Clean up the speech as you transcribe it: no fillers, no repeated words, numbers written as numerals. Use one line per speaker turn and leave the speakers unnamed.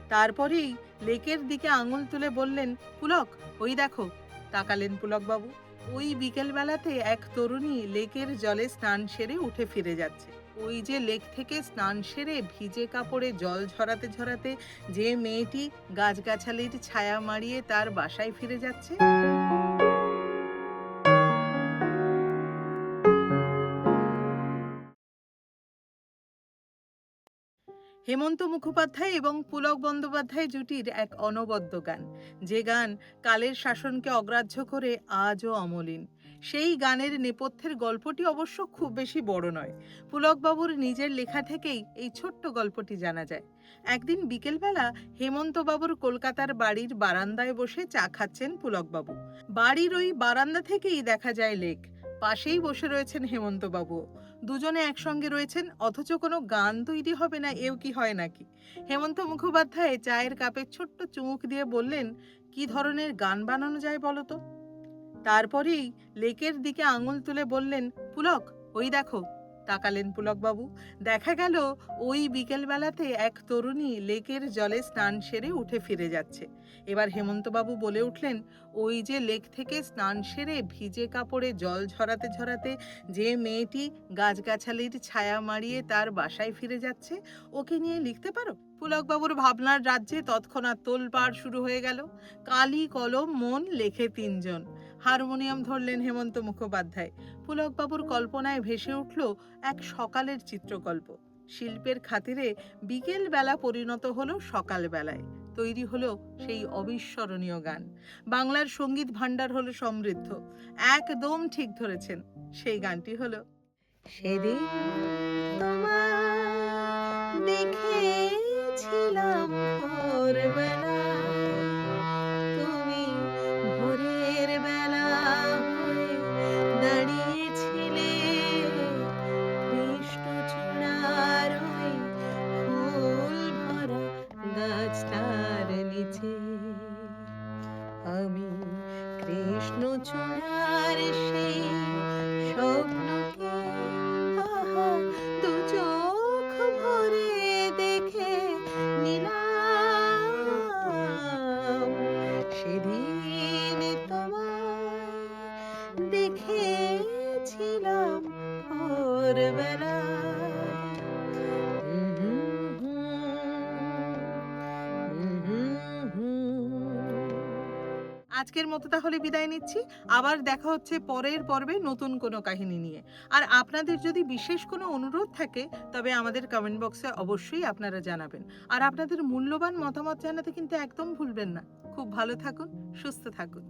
তারপরেই লেকের দিকে আঙুল তুলে বললেন, পুলক, ওই দেখো। তাকালেন পুলকবাবু। ওই বিকেলবেলাতে এক তরুণী লেকের জলে স্নান সেরে উঠে ফিরে যাচ্ছে। ওই যে লেক থেকে স্নান সেরে ভিজে কাপড়ে জল ঝরাতে ঝরাতে যে মেয়েটি গাছগাছালির ছায়া মাড়িয়ে তার বাসায় ফিরে যাচ্ছে। হেমন্ত মুখোপাধ্যায় এবং পুলক বন্দ্যোপাধ্যায় জুটির এক অনবদ্য গান, যে গান কালের শাসনকে অগ্রাহ্য করে আজও অমলিন। সেই গানের নেপথ্যের গল্পটি অবশ্য খুব বেশি বড় নয়। পুলকবাবুর নিজের লেখা থেকেই এই ছোট্ট গল্পটি জানা যায়। একদিন বিকেলবেলা হেমন্তবাবুর কলকাতার বাড়ির বারান্দায় বসে চা খাচ্ছেন পুলকবাবু। বাড়ির ওই বারান্দা থেকেই দেখা যায় লেক। পাশেই বসে রয়েছেন হেমন্তবাবু। দুজনে একসঙ্গে রয়েছেন, অথচ কোনো গান তৈরি হবে না, এও কি হয় নাকি? হেমন্ত মুখোপাধ্যায় চায়ের কাপে ছোট্ট চুমুক দিয়ে বললেন, কি ধরনের গান বানানো যায় বলো তো? তারপরেই লেকের দিকে আঙুল তুলে বললেন, পুলক, ওই দেখো। তাকালেন পুলকবাবু। দেখা গেল ওই বিকেলবেলাতে এক তরুণী লেকের জলে স্নান সেরে উঠে ফিরে যাচ্ছে। এবার হেমন্তবাবু বলে উঠলেন, ওই যে লেক থেকে স্নান সেরে ভিজে কাপড়ে জল ঝরাতে ঝরাতে যে মেয়েটি গাছগাছালির ছায়া মাড়িয়ে তার বাসায় ফিরে যাচ্ছে, ওকে নিয়ে লিখতে পারো? পুলকবাবুর ভাবনার রাজ্যে তৎক্ষণাৎ তোলপাড় শুরু হয়ে গেল। কালি কলম মন লেখে তিনজন। হারমোনিয়াম ধরলেন হেমন্ত মুখোপাধ্যায়। পুলকবাবুর কল্পনায় ভেসে উঠল এক সকালের চিত্রকল্প। শিল্পের খাতিরে বিকেল বেলা পরিণত হলো সকাল বেলায়। তৈরি হলো সেই অবিস্মরণীয় গান। বাংলার সঙ্গীত ভাণ্ডার হলো সমৃদ্ধ। একদম ঠিক ধরেছেন, সেই গানটি হলো, সেদিন তোমায় দেখেছিলাম ভোরবেলা, তুমি ভোরের বেলা হয়ে দাঁড়িয়েছিলে কৃষ্ণচূড়ার ওই ফুল ভরা গাছটার নিচে। আমি কৃষ্ণচূড়ার সেই স্বপ্নকে আহা দু চোখ ভরে দেখে নিলাম। সেদিন তোমায় দেখেছিলাম ভোরবেলা। আজকের মতো তাহলে বিদায় নিচ্ছি। আবার দেখা হচ্ছে পরের পর্বে নতুন কোনো কাহিনী নিয়ে। আর আপনাদের যদি বিশেষ কোনো অনুরোধ থাকে, তবে আমাদের কমেন্ট বক্সে অবশ্যই আপনারা জানাবেন। আর আপনাদের মূল্যবান মতামত জানাতে কিন্তু একদম ভুলবেন না। খুব ভালো থাকুন, সুস্থ থাকুন।